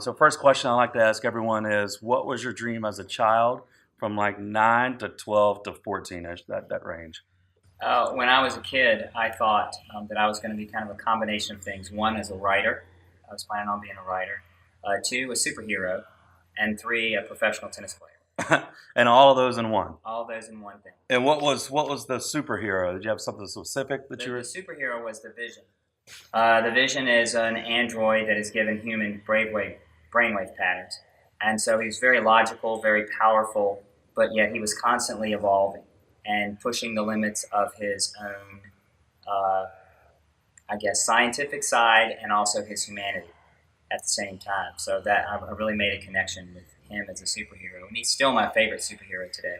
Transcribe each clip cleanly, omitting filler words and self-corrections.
So first question I like to ask everyone is, what was your dream as a child from like 9 to 12 to 14ish, that range? When I was a kid, I thought that I was going to be kind of a combination of things. One, as a writer, I was planning on being a writer. Two, a superhero. And three, a professional tennis player. And all of those in one. All those in one thing. And what was the superhero? Did you have something specific that you The were? superhero was the Vision. The Vision is an android that is given human brainwave patterns. And so he's very logical, very powerful, but yet he was constantly evolving and pushing the limits of his own, uh, I guess, scientific side and also his humanity at the same time. So that I really made a connection with him as a superhero, and he's still my favorite superhero today.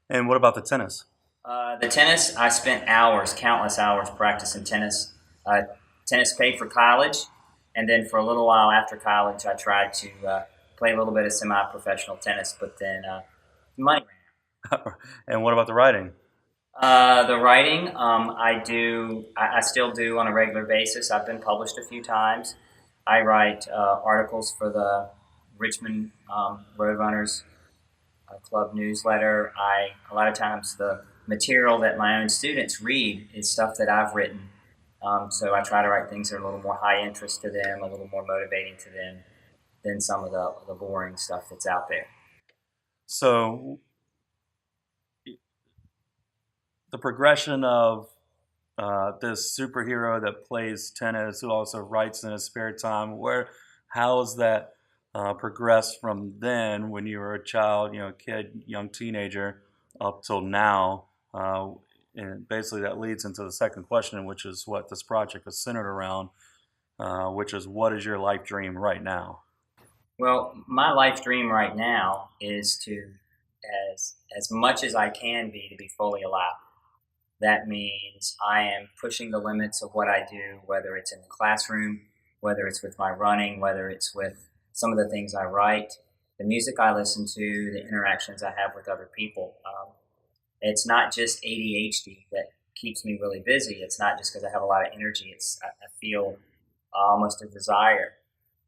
And what about the tennis? The tennis, I spent hours, countless hours practicing tennis. Uh, Tennis paid for college, and then for a little while after college, I tried to play a little bit of semi-professional tennis, but then money And what about the writing? The writing, I do. I still do on a regular basis. I've been published a few times. I write articles for the Richmond Roadrunners Club newsletter. A lot of times the material that my own students read is stuff that I've written. So I try to write things that are a little more high interest to them, a little more motivating to them than some of the boring stuff that's out there. So the progression of this superhero that plays tennis, who also writes in his spare time, how has that progressed from then, when you were a child, kid, young teenager, up till now? And basically, that leads into the second question, which is what this project is centered around, which is, what is your life dream right now? Well, my life dream right now is to, as much as I can be, to be fully alive. That means I am pushing the limits of what I do, whether it's in the classroom, whether it's with my running, whether it's with some of the things I write, the music I listen to, the interactions I have with other people. It's not just ADHD that keeps me really busy. It's not just because I have a lot of energy. I feel almost a desire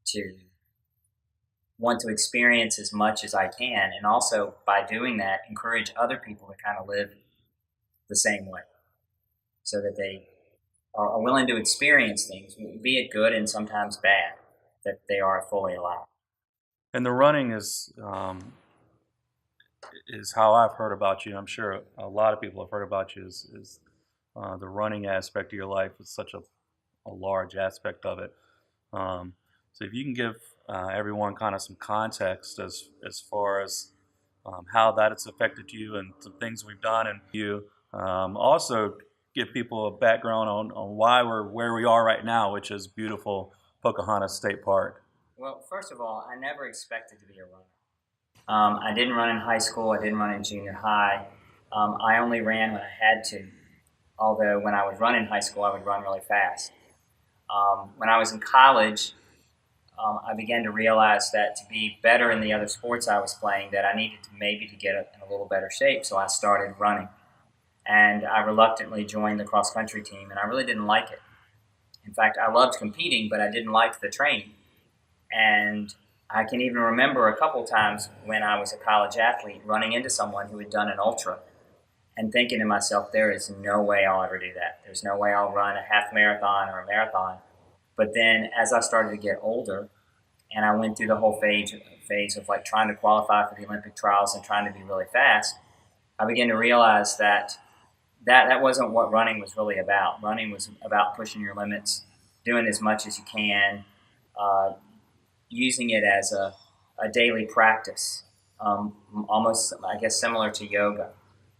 to want to experience as much as I can, and also by doing that, encourage other people to kind of live the same way, so that they are willing to experience things, be it good and sometimes bad, that they are fully alive. And the running is how I've heard about you. I'm sure a lot of people have heard about you. Is the running aspect of your life is such a large aspect of it. So if you can give everyone kind of some context as far as how that has affected you and some things we've done, and you also give people a background on why we're where we are right now, which is beautiful Pocahontas State Park. Well, first of all, I never expected to be a runner. I didn't run in high school. I didn't run in junior high. I only ran when I had to. Although when I would run in high school, I would run really fast. When I was in college, I began to realize that to be better in the other sports I was playing, that I needed to maybe to get in a little better shape. So I started running, and I reluctantly joined the cross country team, and I really didn't like it. In fact, I loved competing, but I didn't like the training. And I can even remember a couple times when I was a college athlete running into someone who had done an ultra and thinking to myself, there is no way I'll ever do that. There's no way I'll run a half marathon or a marathon. But then as I started to get older and I went through the whole phase of like trying to qualify for the Olympic trials and trying to be really fast, I began to realize that wasn't what running was really about. Running was about pushing your limits, doing as much as you can, uh, using it as a daily practice, almost, I guess, similar to yoga,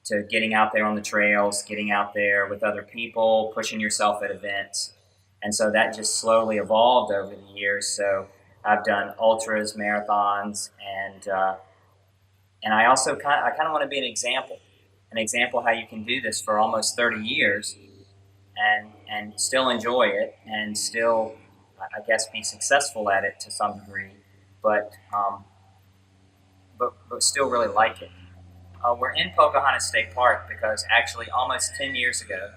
to getting out there on the trails, getting out there with other people, pushing yourself at events. And so that just slowly evolved over the years. So I've done ultras, marathons, and I also kind of want to be an example how you can do this for almost 30 years and still enjoy it and still, I guess, be successful at it to some degree, but but still really like it. We're in Pocahontas State Park because actually almost 10 years ago,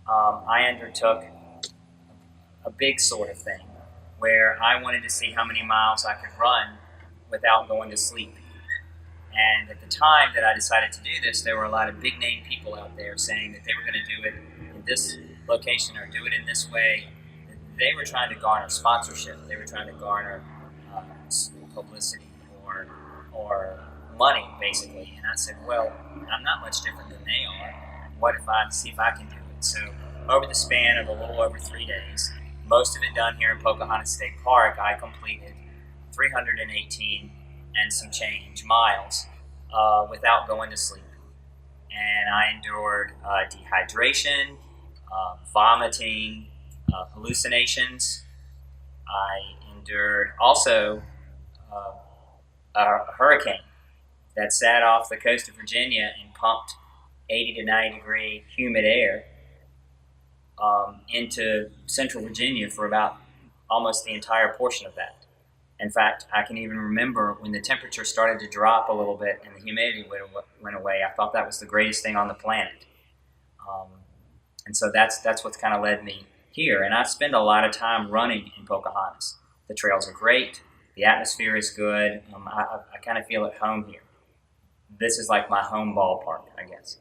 I undertook a big sort of thing where I wanted to see how many miles I could run without going to sleep. And at the time that I decided to do this, there were a lot of big name people out there saying that they were going to do it in this location or do it in this way. They were trying to garner sponsorship. They were trying to garner uh, publicity or money, basically. And I said, well, I'm not much different than they are. What if I see if I can do it? So over the span of a little over 3 days, most of it done here in Pocahontas State Park, I completed 318 and some change miles without going to sleep. And I endured dehydration, vomiting, hallucinations. I endured also uh, a hurricane that sat off the coast of Virginia and pumped 80 to 90 degree humid air into central Virginia for about almost the entire portion of that. In fact, I can even remember when the temperature started to drop a little bit and the humidity went away. I thought that was the greatest thing on the planet. Um, and so that's what's kind of led me here. And I spend a lot of time running in Pocahontas. The trails are great. The atmosphere is good. I kind of feel at home here. This is like my home ballpark, I guess.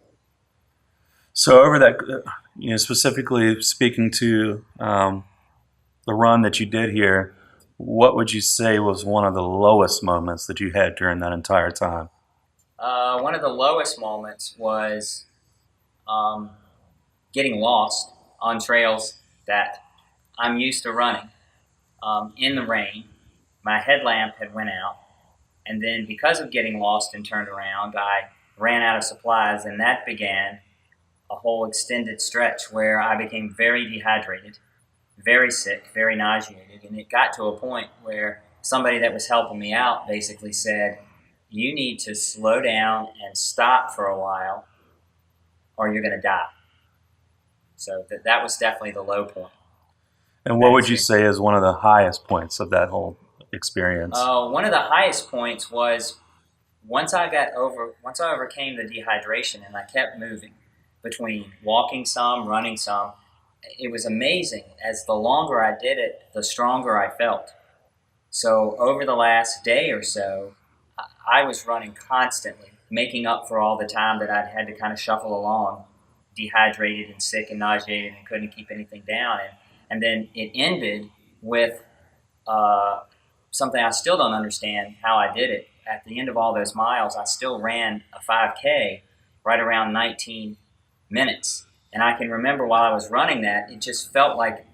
So over that, specifically speaking to the run that you did here, what would you say was one of the lowest moments that you had during that entire time? One of the lowest moments was um, getting lost on trails that I'm used to running in the rain. My headlamp had went out, and then because of getting lost and turned around, I ran out of supplies, and that began a whole extended stretch where I became very dehydrated, very sick, very nauseated, and it got to a point where somebody that was helping me out basically said, "You need to slow down and stop for a while, or you're going to die." So that was definitely the low point. And what would you say is one of the highest points of that whole experience? One of the highest points was once I overcame the dehydration and I kept moving between walking some, running some. It was amazing. As the longer I did it, the stronger I felt. So over the last day or so, I was running constantly, making up for all the time that I'd had to kind of shuffle along, dehydrated and sick and nauseated and couldn't keep anything down. And then it ended with uh, something I still don't understand how I did it. At the end of all those miles, I still ran a 5K right around 19 minutes. And I can remember while I was running that, it just felt like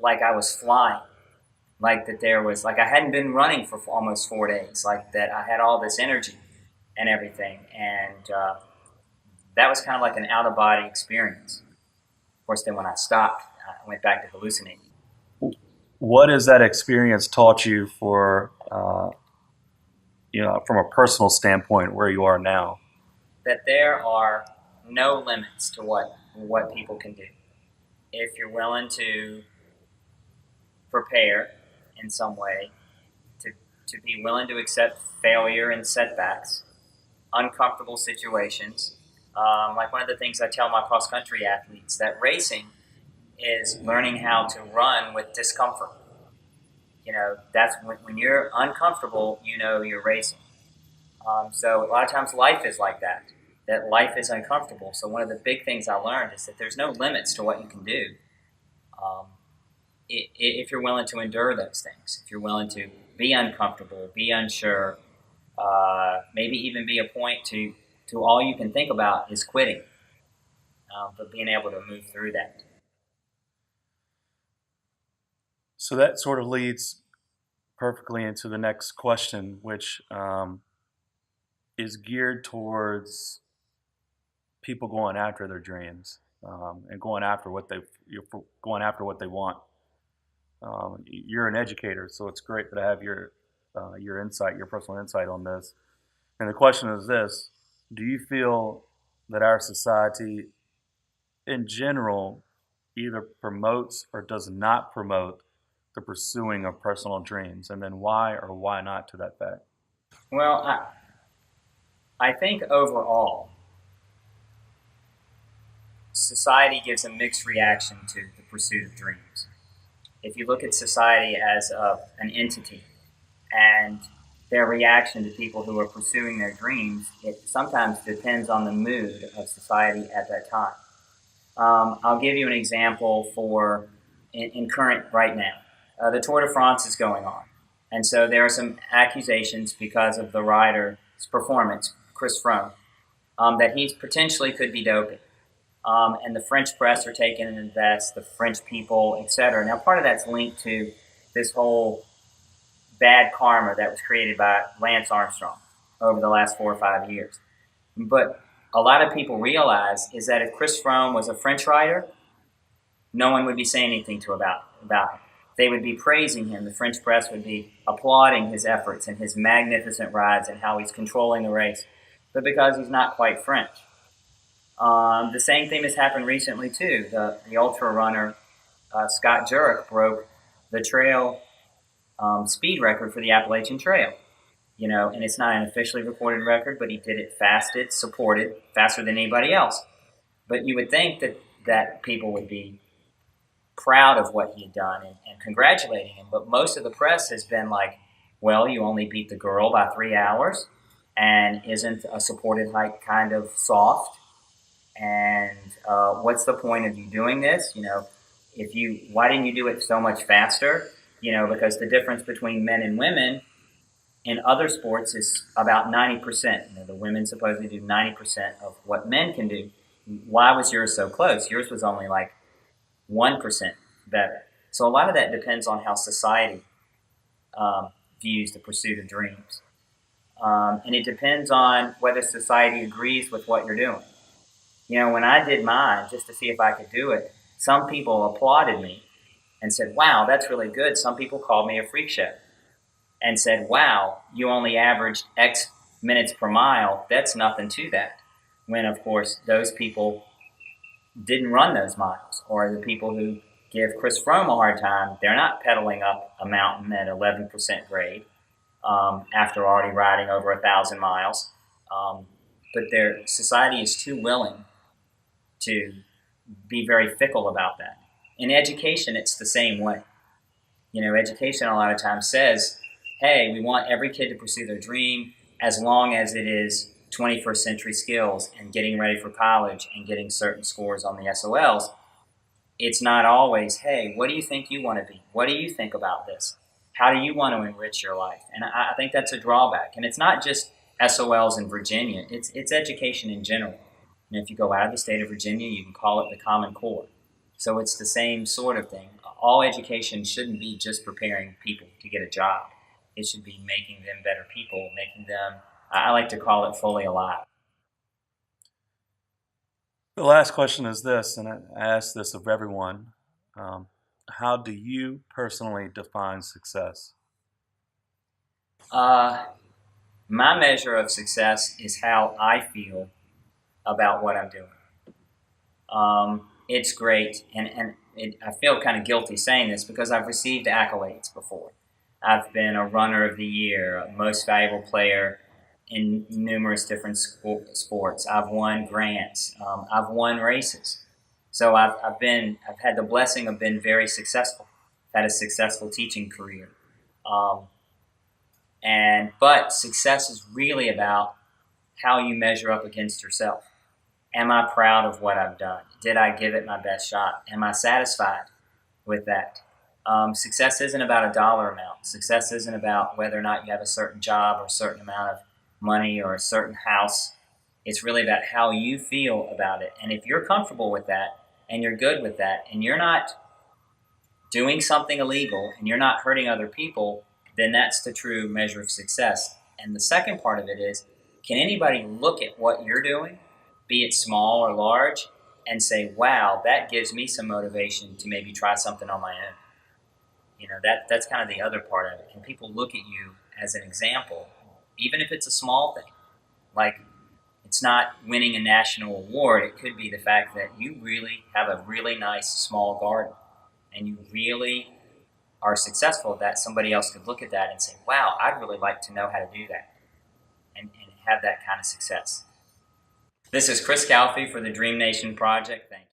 I was flying, like that there was like I hadn't been running for almost 4 days, like that I had all this energy and everything, and that was kind of like an out of body experience. Of course, then when I stopped, I went back to hallucinating. What has that experience taught you from a personal standpoint, where you are now? That there are no limits to what people can do if you're willing to prepare in some way, to, to be willing to accept failure and setbacks, uncomfortable situations. Like one of the things I tell my cross country athletes, that racing is learning how to run with discomfort. That's when you're uncomfortable, you're racing. So a lot of times life is like that. That life is uncomfortable. So one of the big things I learned is that there's no limits to what you can do. Um, if you're willing to endure those things, if you're willing to be uncomfortable, be unsure, maybe even be a point to all you can think about is quitting, but being able to move through that. So that sort of leads perfectly into the next question, which is geared towards people going after their dreams and going after what they want. You're an educator, so it's great that I have your insight, your personal insight on this. And the question is this: do you feel that our society, in general, either promotes or does not promote the pursuing of personal dreams, and then why or why not to that fact? Well, I think overall, society gives a mixed reaction to the pursuit of dreams. if you look at society as an entity and their reaction to people who are pursuing their dreams, it sometimes depends on the mood of society at that time. I'll give you an example for in current right now. The Tour de France is going on, and so there are some accusations because of the rider's performance, Chris Froome, that he potentially could be doping. And the French press are taking an invest, the French people, etc. Now, part of that's linked to this whole bad karma that was created by Lance Armstrong over the last 4 or 5 years. But a lot of people realize is that if Chris Froome was a French rider, no one would be saying anything about him. They would be praising him. The French press would be applauding his efforts and his magnificent rides and how he's controlling the race. But because he's not quite French. The same thing has happened recently too. The ultra runner Scott Jurek broke the trail speed record for the Appalachian Trail. And it's not an officially recorded record, but he did it fasted, supported, faster than anybody else. But you would think that people would be proud of what he had done and congratulating him. But most of the press has been like, well, you only beat the girl by 3 hours, and isn't a supported hike kind of soft? And what's the point of you doing this? Why didn't you do it so much faster? Because the difference between men and women in other sports is about 90%. The women supposedly do 90% of what men can do. Why was yours so close? Yours was only like 1% better. So a lot of that depends on how society views the pursuit of dreams. And it depends on whether society agrees with what you're doing. When I did mine, just to see if I could do it, some people applauded me and said, wow, that's really good. Some people called me a freak show and said, wow, you only averaged X minutes per mile. That's nothing to that. When, of course, those people didn't run those miles. Or the people who give Chris Froome a hard time, they're not pedaling up a mountain at 11% grade after already riding over 1,000 miles. But their society is too willing to be very fickle about that. In education, it's the same way. Education a lot of times says, hey, we want every kid to pursue their dream as long as it is 21st century skills and getting ready for college and getting certain scores on the SOLs. It's not always, hey, what do you think you want to be? What do you think about this? How do you want to enrich your life? And I think that's a drawback. And it's not just SOLs in Virginia. It's education in general. And if you go out of the state of Virginia, you can call it the Common Core. So it's the same sort of thing. All education shouldn't be just preparing people to get a job. It should be making them better people, making them, I like to call it, fully alive. The last question is this, and I ask this of everyone. How do you personally define success? My measure of success is how I feel about what I'm doing. It's great, and I feel kind of guilty saying this because I've received accolades before. I've been a runner of the year, a most valuable player in numerous different sports. I've won grants. I've won races. So I've had the blessing of being very successful. I've had a successful teaching career. But success is really about how you measure up against yourself. Am I proud of what I've done? Did I give it my best shot? Am I satisfied with that? Success isn't about a dollar amount. Success isn't about whether or not you have a certain job or a certain amount of money or a certain house. It's really about how you feel about it. And if you're comfortable with that and you're good with that and you're not doing something illegal and you're not hurting other people, then that's the true measure of success. And the second part of it is, can anybody look at what you're doing, be it small or large, and say, wow, that gives me some motivation to maybe try something on my own? That's kind of the other part of it. Can people look at you as an example, even if it's a small thing? Like, it's not winning a national award. It could be the fact that you really have a really nice small garden and you really are successful at that. Somebody else could look at that and say, wow, I'd really like to know how to do that and have that kind of success. This is Chris Calfee for the Dream Nation Project. Thank you.